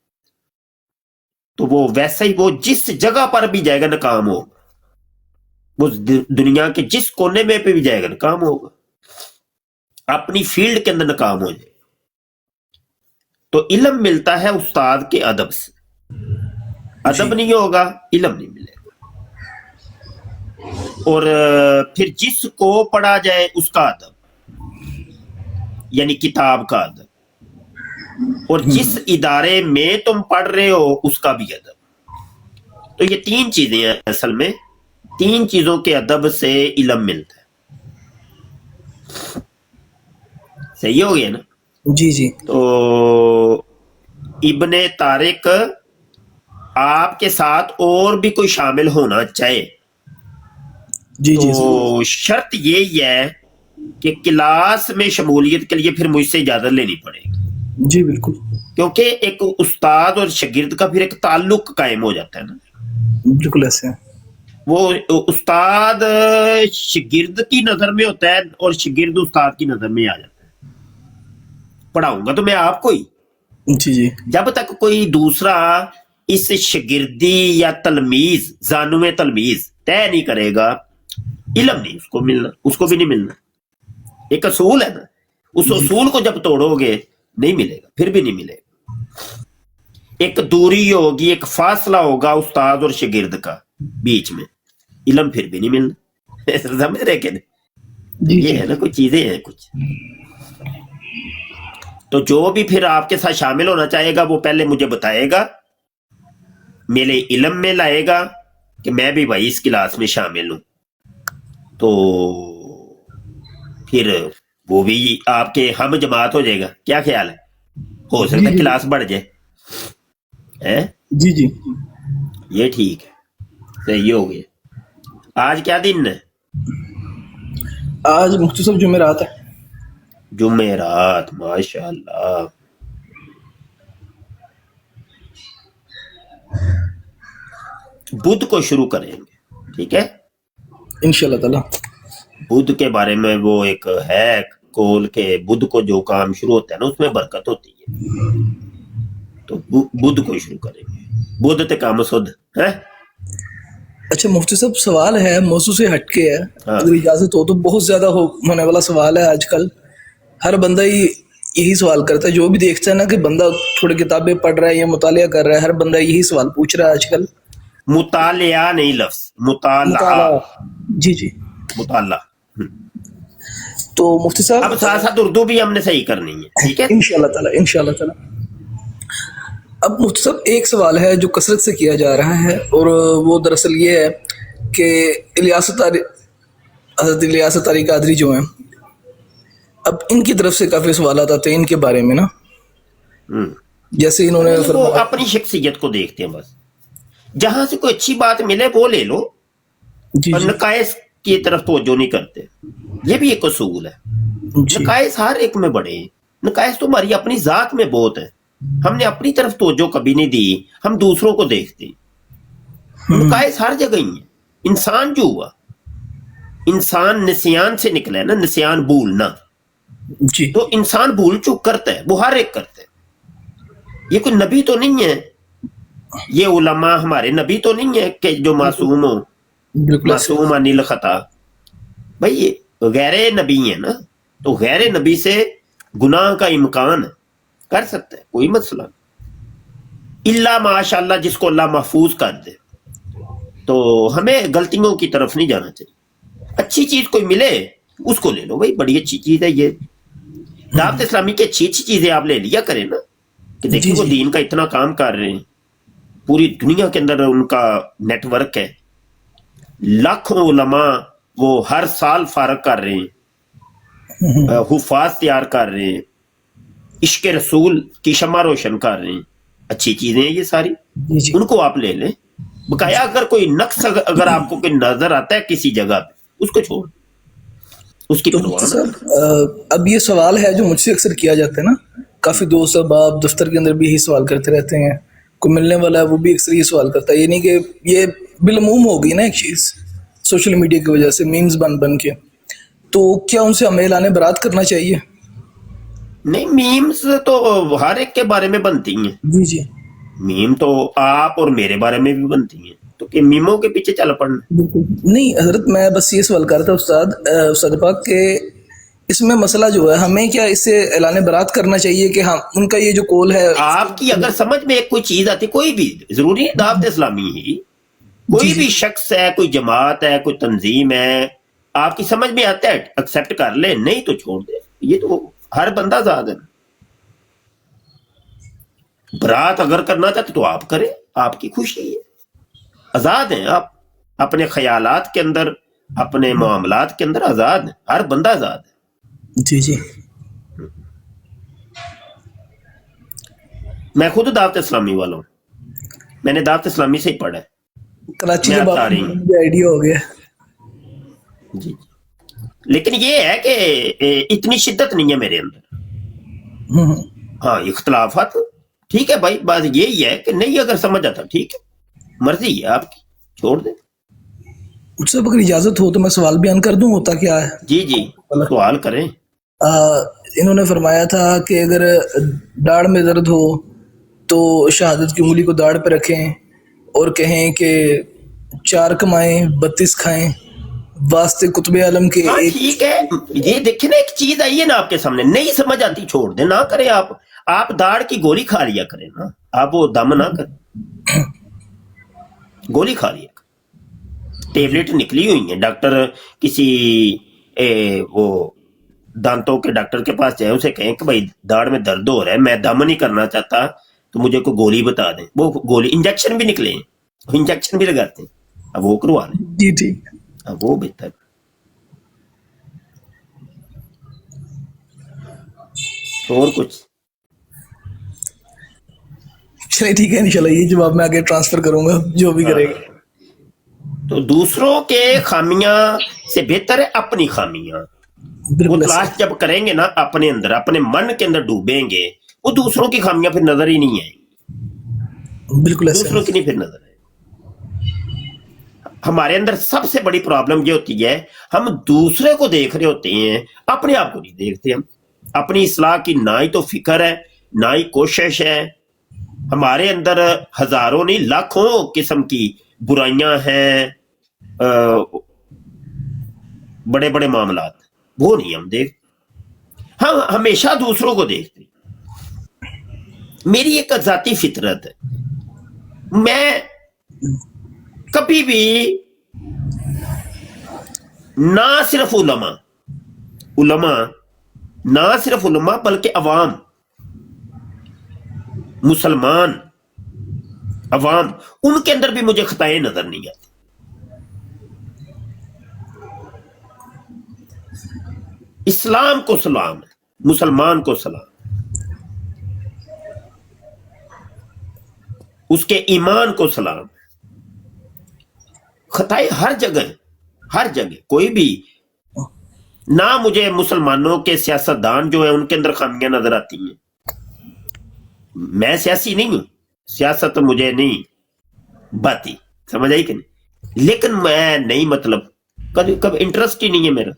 Speaker 1: तो वो वैसे ही वो जिस जगह पर भी जाएगा नाकाम होगा, वो दुनिया के जिस कोने में पे भी जाएगा नाकाम होगा, अपनी फील्ड के अंदर नाकाम हो जाए। तो इल्म मिलता है उस्ताद के अदब से, अदब नहीं होगा इल्म नहीं मिलेगा। और फिर जिसको पढ़ा जाए उसका अदब, यानी किताब का अदब, और जिस इदारे में तुम पढ़ रहे हो उसका भी अदब। तो ये 3 चीजें हैं असल में, 3 चीजों के अदब से इल्म मिलता है। सही हो गया ना।
Speaker 3: जी जी
Speaker 1: तो इब्ने तारिक आपके साथ और भी कोई शामिल होना चाहे
Speaker 3: जी जी
Speaker 1: तो शर्त यही है कि क्लास में शमूलियत के लिए फिर मुझसे इजाजत लेनी पड़ेगी,
Speaker 3: जी बिल्कुल
Speaker 1: क्योंकि एक उस्ताद और शागिर्द का फिर एक ताल्लुक कायम हो जाता है ना।
Speaker 3: बिल्कुल ऐसे है।
Speaker 1: वो उस्ताद शागिर्द की नजर में होता है और शागिर्द उस्ताद की नजर में आ जाता है। पढ़ाऊंगा तो मैं आपको ही,
Speaker 3: जी जी
Speaker 1: जब तक कोई दूसरा इस शागिर्दी या तलमीज जानुए तलमीज तय नहीं करेगा, इल्म नहीं उसको मिलना, उसको भी नहीं मिलना। एक असूल है ना, उस असूल को जब तोड़ोगे नहीं मिलेगा, फिर भी नहीं मिलेगा। एक दूरी होगी, एक फासला होगा उस्ताद और शागिर्द का बीच में, इल्म फिर भी नहीं मिलना। समझ रहे कि नहीं?
Speaker 3: जी
Speaker 1: ये
Speaker 3: जी
Speaker 1: है ना, कुछ चीजें हैं कुछ। तो जो भी फिर आपके साथ शामिल होना चाहेगा वो पहले मुझे बताएगा, मेरे इल्म में लाएगा कि मैं भी भाई इस क्लास में शामिल हूं, तो फिर वो भी आपके हम जमात हो जाएगा। क्या ख्याल है? हो सकता है क्लास बढ़ जाए, है?
Speaker 3: जी जी
Speaker 1: ये ठीक है, सही हो गया। आज क्या दिन है?
Speaker 3: आज मुफ्ती साहब जुमेरात है।
Speaker 1: जुमेरात, माशाअल्लाह। बुध को शुरू करेंगे, ठीक है?
Speaker 3: इंशाल्लाह ताला।
Speaker 1: बुध के बारे में वो एक है कौल के बुध को जो काम शुरू होता है ना उसमें बरकत होती है, तो बुध को शुरू करेंगे। बुध ते काम सुध है।
Speaker 3: अच्छा मुफ्ती साहब, सवाल है, मौजू से हटके है,
Speaker 1: हाँ।
Speaker 3: अगर इजाजत हो तो। बहुत ज्यादा होने वाला सवाल है आजकल, हर बंदा ही यही सवाल करता है, जो भी देखता है ना कि बंदा थोड़ी किताबें पढ़ रहा है या मुतालिया कर रहा है, हर बंदा यही सवाल पूछ रहा है आजकल।
Speaker 1: मुतालिया नहीं, लफ्ज मुताला,
Speaker 3: मुताला जी जी
Speaker 1: मुताला।
Speaker 3: تو مفتی
Speaker 1: اب
Speaker 3: صاحب
Speaker 1: ساتھ ساتھ اردو بھی ہم نے صحیح کرنی ہے, ٹھیک ہے.
Speaker 3: انشاءاللہ تعالی انشاءاللہ تعالی. اب مفتی صاحب ایک سوال ہے جو کثرت سے کیا جا رہا ہے, اور وہ دراصل یہ ہے کہ حضرت الیاس طاری قادری جو ہیں, اب ان کی طرف سے کافی سوالات آتے ہیں ان کے بارے میں نا,
Speaker 1: ہم.
Speaker 3: جیسے انہوں نے
Speaker 1: وہ
Speaker 3: فرمایا.
Speaker 1: اپنی شخصیت کو دیکھتے ہیں بس, جہاں سے کوئی اچھی بات ملے وہ لے لو,
Speaker 3: جی
Speaker 1: اور
Speaker 3: جی
Speaker 1: نقائص کی طرف توجہ نہیں کرتے. یہ بھی ایک اصول ہے.
Speaker 3: جی
Speaker 1: نقائص ہر ایک میں بڑے ہیں, نقائص تو ہماری اپنی ذات میں بہت ہیں, ہم نے اپنی طرف توجہ کبھی نہیں دی, ہم دوسروں کو دیکھتے ہیں. نقائص ہر جگہ ہی ہیں. انسان جو ہوا, انسان نسیان سے نکلا ہے نا, نسیان بھولنا,
Speaker 3: جی
Speaker 1: تو انسان بھول چوک کرتا ہے, وہ ہر ایک کرتا ہے. یہ کوئی نبی تو نہیں ہے, یہ علماء ہمارے نبی تو نہیں ہے کہ جو معصوم ہو,
Speaker 3: بالکل ایسے.
Speaker 1: معصوم عن الخطا. بھائی یہ غیر نبی ہے نا, تو غیر نبی سے گناہ کا امکان ہے, کر سکتا ہے, کوئی مسئلہ نہیں. اللہ ماشاء اللہ جس کو اللہ محفوظ کر دے, تو ہمیں غلطیوں کی طرف نہیں جانا چاہیے. اچھی چیز کوئی ملے اس کو لے لو, بھائی بڑی اچھی چیز ہے یہ. دعوت اسلامی کی اچھی اچھی چیزیں آپ لے لیا کریں نا, کہ دیکھیں
Speaker 3: جی
Speaker 1: وہ
Speaker 3: جی.
Speaker 1: دین کا اتنا کام کر رہے ہیں, پوری دنیا کے اندر ان کا نیٹ ورک ہے, لاکھوں علماء وہ ہر سال فارغ کر رہے ہیں, حفاظ تیار کر رہے ہیں, عشق رسول کی شمع روشن کر رہے ہیں. اچھی چیزیں ہیں یہ ساری,
Speaker 3: جی جی.
Speaker 1: ان کو آپ لے لیں. بقایا اگر کوئی نقص اگر آپ کو کوئی نظر آتا ہے کسی جگہ پہ, اس کو چھوڑ, اس کی
Speaker 3: تو
Speaker 1: پرواہ
Speaker 3: مفتی
Speaker 1: نہ کریں.
Speaker 3: صاحب اب یہ سوال ہے جو مجھ سے اکثر کیا جاتا ہے نا, کافی دوست احباب دفتر کے اندر بھی یہی سوال کرتے رہتے ہیں, کوئی ملنے والا ہے وہ بھی اکثر یہ سوال کرتا ہے. یہ نہیں کہ یہ بالعموم ہو گئی نا ایک چیز سوشل میڈیا کی وجہ سے, میمز بن بن کے, تو کیا ان سے ہمیں اعلان برات کرنا چاہیے؟
Speaker 1: نہیں, میمز تو ہر ایک کے بارے میں بنتی ہیں.
Speaker 3: جی جی
Speaker 1: میم تو آپ اور میرے بارے میں بھی بنتی ہیں, تو کہ میموں کے پیچھے چل پڑنا.
Speaker 3: بالکل نہیں حضرت, میں بس یہ سوال کر رہا تھا استاد پاک کہ اس میں مسئلہ جو ہے ہمیں کیا اس سے اعلان برات کرنا چاہیے کہ ہاں ان کا یہ جو کول ہے.
Speaker 1: آپ کی اگر سمجھ میں ایک کوئی چیز آتی, کوئی بھی ضروری ہے دعوت اسلامی ہی, کوئی بھی شخص ہے, کوئی جماعت ہے, کوئی تنظیم ہے, آپ کی سمجھ میں آتا ہے ایکسیپٹ کر لیں, نہیں تو چھوڑ دیں. یہ تو ہر بندہ آزاد ہے. برات اگر کرنا چاہتے تو آپ کریں, آپ کی خوشی ہے, آزاد ہیں آپ اپنے خیالات کے اندر, اپنے معاملات کے اندر آزاد ہیں, ہر بندہ آزاد ہے.
Speaker 3: جی جی
Speaker 1: میں خود دعوت اسلامی والا ہوں, میں نے دعوت اسلامی سے ہی پڑھا ہے.
Speaker 3: کراچی
Speaker 1: میں
Speaker 3: کے
Speaker 1: بتا رہی ہوں.
Speaker 3: مجھے آئیڈیا ہو گیا.
Speaker 1: جی جی, لیکن یہ ہے کہ اتنی شدت نہیں ہے میرے اندر. ہاں اختلافات ٹھیک ہے بھائی, بات یہی ہے کہ نہیں اگر سمجھ آتا ٹھیک ہے, مرضی ہے آپ کی, چھوڑ دیں.
Speaker 3: مجھ سے اگر اجازت ہو تو میں سوال بیان کر دوں, ہوتا کیا ہے.
Speaker 1: جی جی, سوال کریں.
Speaker 3: انہوں نے فرمایا تھا کہ اگر داڑھ میں درد ہو تو شہادت کی انگلی کو داڑھ پہ رکھیں اور کہیں کہ 4 کمائیں 32 کھائیں, واسطے قطب عالم کے
Speaker 1: ہاں
Speaker 3: ایک.
Speaker 1: ٹھیک ہے, یہ دیکھیں نا ایک چیز آئی ہے نا آپ کے سامنے, نہیں سمجھ آتی چھوڑ دیں, نہ کریں. آپ داڑھ کی گولی کھا لیا کریں نا, آپ وہ دم نہ کریں, گولی کھا لیا کریں. ٹیبلٹ نکلی ہوئی ہیں, ڈاکٹر کسی وہ دانتوں کے ڈاکٹر کے پاس جائیں, اسے کہیں کہ بھائی داڑھ میں درد ہو رہا ہے, میں دم نہیں کرنا چاہتا, تو مجھے کوئی گولی بتا دیں. وہ گولی, انجیکشن بھی نکلے ہیں, انجیکشن بھی لگاتے ہیں, اب وہ کروا لیں,
Speaker 3: جی ٹھیک.
Speaker 1: اب وہ بہتر. اور کچھ
Speaker 3: چلے ٹھیک ہے, انشاءاللہ یہ جواب میں آگے ٹرانسفر کروں گا جو بھی کرے گا.
Speaker 1: تو دوسروں کے خامیاں سے بہتر ہے اپنی خامیاں. وہ
Speaker 3: بالکل
Speaker 1: تلاش جب کریں گے نا اپنے اندر, اپنے من کے اندر ڈوبیں گے, وہ دوسروں کی خامیاں پھر نظر ہی نہیں آئیں,
Speaker 3: بالکل ایسے.
Speaker 1: دوسروں کی نہیں پھر نظر آئے. ہمارے اندر سب سے بڑی پرابلم یہ ہوتی ہے, ہم دوسرے کو دیکھ رہے ہوتے ہیں, اپنے آپ کو نہیں دیکھتے. ہم اپنی اصلاح کی نہ ہی تو فکر ہے, نہ ہی کوشش ہے. ہمارے اندر ہزاروں نہیں لاکھوں قسم کی برائیاں ہیں, بڑے بڑے معاملات, وہ نہیں ہم دیکھتے. ہم ہمیشہ دوسروں کو دیکھتے. میری ایک ذاتی فطرت ہے, میں کبھی بھی نہ صرف علماء उलमा, ना सिर्फ उलमा बल्कि अवाम, मुसलमान अवाम, उनके अंदर भी मुझे खताएं नजर नहीं आती। इस्लाम को सलाम है, मुसलमान को सलाम, उसके ईमान को सलाम। खताएं हर जगह, हर जगह, कोई भी ना मुझे मुसलमानों के सियासतदान जो है उनके अंदर खामियां नजर आती हैं। मैं सियासी नहीं हूं, सियासत मुझे नहीं बाती, समझ आई कि नहीं, लेकिन मैं नहीं, मतलब कभी कभी इंटरेस्ट ही नहीं है मेरा।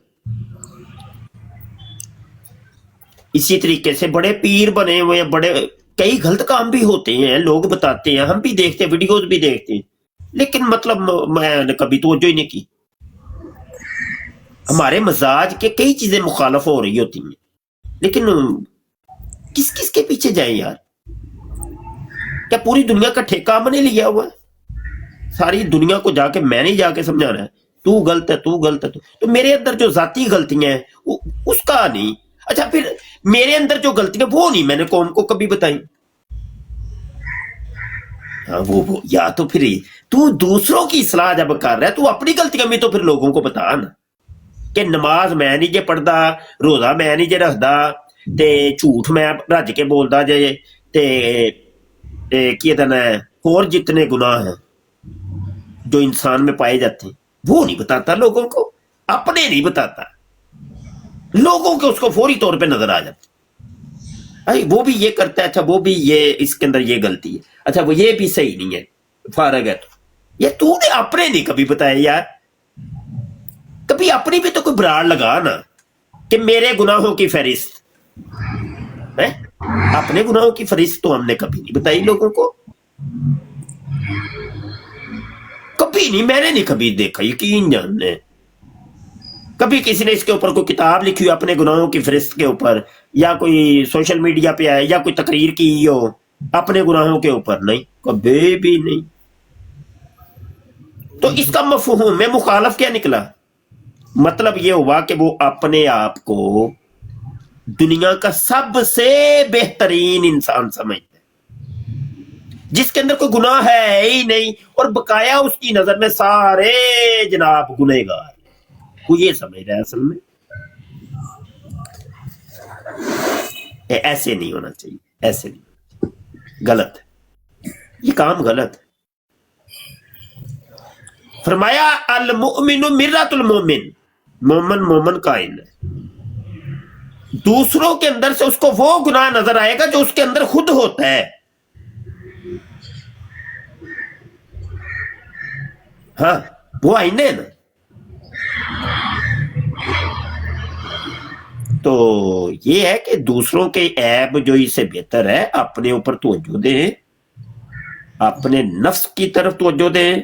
Speaker 1: इसी तरीके से बड़े पीर बने हुए हैं, बड़े कई गलत काम भी होते हैं, लोग बताते हैं, हम भी देखते हैं, वीडियोस भी देखते हैं, लेकिन मतलब मैंने कभी तवज्जो ही नहीं की। हमारे मजाज के कई चीजें मुखालफ हो रही होती हैं, लेकिन किस किस के पीछे जाए यार? क्या पूरी दुनिया का ठेका हमने लिया हुआ है? सारी दुनिया को जाके मैंने ही जाके समझाना है तू गलत है, तू गलत है, तो मेरे अंदर जो जाती गलतियां हैं उसका नहीं। अच्छा, फिर मेरे अंदर जो गलतियां वो नहीं मैंने कौम को कभी बताई। हाँ, वो या तो फिर तू दूसरों की इस्लाह जब कर रहा है, तू अपनी गलतियां भी तो फिर लोगों को बता ना, कि नमाज मैं नहीं जे पढ़दा, रोजा मैं नहीं जे रखदा, ते झूठ मैं रज के बोलदा जे, ते की कहना है, और जितने गुनाह हैं जो इंसान में पाए जाते हैं वो नहीं बताता लोगों को, अपने नहीं बताता, लोगों के उसको फौरी तौर पे नजर आ जाता है, वो भी ये करता है, अच्छा वो भी ये, इसके अंदर ये गलती है, अच्छा वो ये भी सही नहीं है, फारग है। तो ये तूने अपने नहीं कभी बताया यार, कभी अपनी भी तो कोई ब्रांड लगा ना कि मेरे गुनाहों की फहरिस्त है। अपने गुनाहों की फहरिस्त तो हमने कभी नहीं बताई लोगों को, कभी नहीं, मैंने नहीं कभी देखा, यकीन जानने। कभी किसी ने इसके ऊपर कोई किताब लिखी हो अपने गुनाहों की फहरिस्त के ऊपर, या कोई सोशल मीडिया पे आए, या कोई तकरीर की हो अपने गुनाहों के ऊपर, नहीं, कभी भी नहीं। तो इसका मफहूम में मुखालफ क्या निकला? मतलब ये हुआ कि वो अपने आप को दुनिया का सबसे बेहतरीन इंसान समझते हैं, जिसके अंदर कोई गुनाह है ही नहीं, और बकाया उसकी नजर में सारे जनाब गुनहगार, वो ये समझ रहा है असल में। ऐसे नहीं होना चाहिए, ऐसे नहीं, गलत है, ये काम गलत है। फरमाया अल मुमिनु मिर्रतुल मोमिन, मोमन मोमन का आईना है, दूसरों के अंदर से उसको वो गुनाह नजर आएगा जो उसके अंदर खुद होता है। हाँ, वो आईने है ना। तो ये है कि दूसरों के ऐब जो इससे बेहतर है अपने ऊपर तवज्जो दें, अपने नफ्स की तरफ तवज्जो दें,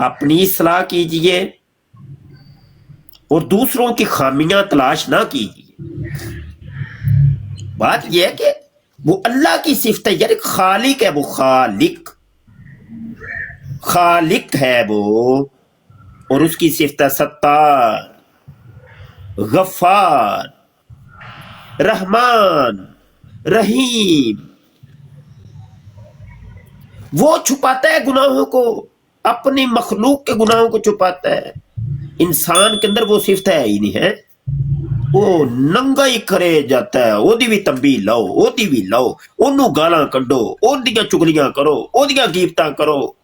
Speaker 1: अपनी इस्लाह कीजिए, और दूसरों की खामियां तलाश ना कीजिए। बात यह है कि वो अल्लाह की सिफत है, यानी खालिक है, वो खालिक, खालिक है वो, और उसकी सिफत है सत्तार, गफ्फार, रहमान, रहीम। वो छुपाता है गुनाहों को, अपनी मखलूक के गुनाहों को छुपाता है। इंसान के अंदर वो सिफत है ही नहीं है, वो नंगा ही करे जाता है, ओदी भी तंबी लाओ, ओदी भी लाओ, ओनू गालां कड्डो, ओदियां चुगलियां करो, ओदियां गिफ्तां करो।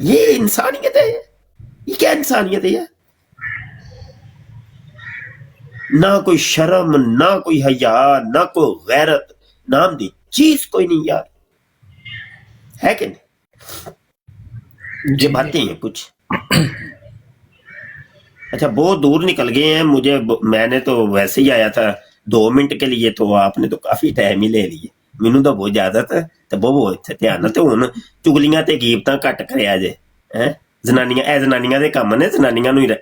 Speaker 1: ये इंसानियत है? ये क्या इंसानियत है यार? ना कोई शर्म, ना कोई हया, ना कोई गैरत नाम दी चीज कोई नहीं यार, है कि नहीं? ये बातें हैं कुछ। अच्छा, बहुत दूर निकल गए हैं, मुझे, मैंने तो वैसे ही आया था 2 मिनट के लिए, तो आपने तो काफी टाइम ही ले लिए, मैनू तो बहुत ज्यादा था, तो बहुत इत्थे ध्यान ते हुण चुगलियां ते गिफ्तां घट करिया जे, हैं? जनानियां, ए जनानियां दे काम ने, जनानियां नूं ही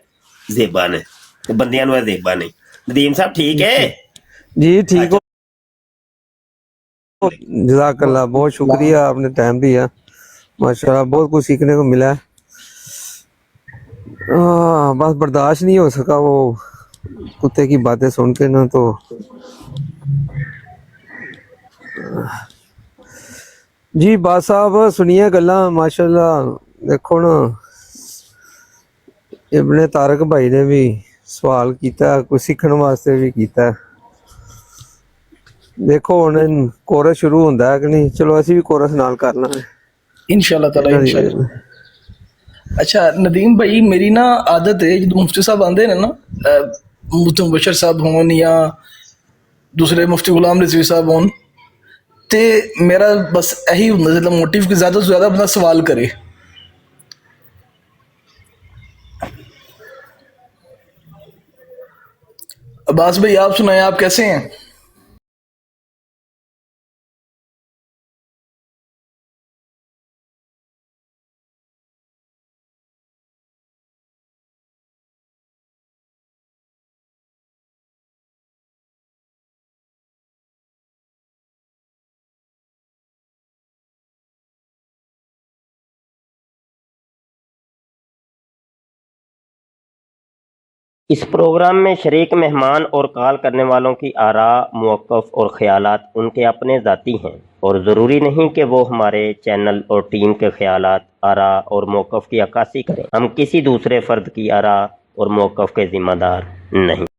Speaker 1: जेबा ने, ते बंदियां नूं जेबा नहीं। नदीम साहब ठीक है
Speaker 2: जी? ठीक हो, जज़ाकल्लाह, बहुत शुक्रिया, आपने टाइम दिया, माशाल्लाह बहुत कुछ सीखने को मिला है। बस बर्दाश्त नहीं हो सका वो कुत्ते की बातें सुन के ना, तो जी बात साहब सुनिए गल्ला माशाल्लाह। देखो ना इब्ने तारक भाई ने भी सवाल किया, कुछ सीखने वास्ते भी किया। देखो हुण कोरस शुरू होंदा है कि नहीं, चलो असीं भी कोरस नाल करना है
Speaker 3: इंशाल्लाह ताला
Speaker 2: इन्हां दी
Speaker 3: इंशाल्लाह।
Speaker 2: वजह नाल।
Speaker 3: अच्छा नदीम भाई, मेरी ना आदत है जो मुफ्ती साहब आंदे ने ना, मुफ्ती मुबशर साहब होन या दूसरे मुफ्ती गुलाम रिजवी साहब होन, ते मेरा बस यही होंदा मतलब मोटिव कि ज्यादा से ज्यादा बंदा सवाल करे। अब्बास भाई आप सुनाएं, आप कैसे हैं?
Speaker 1: इस प्रोग्राम में शरीक मेहमान और कॉल करने वालों की आरा, मौक़िफ़ और ख़यालात उनके अपने ज़ाती हैं और ज़रूरी नहीं कि वो हमारे चैनल और टीम के ख़यालात, आरा और मौक़िफ़ की अक्कासी करें। हम किसी दूसरे फ़र्द की आरा और मौक़िफ़ के ज़िम्मेदार नहीं।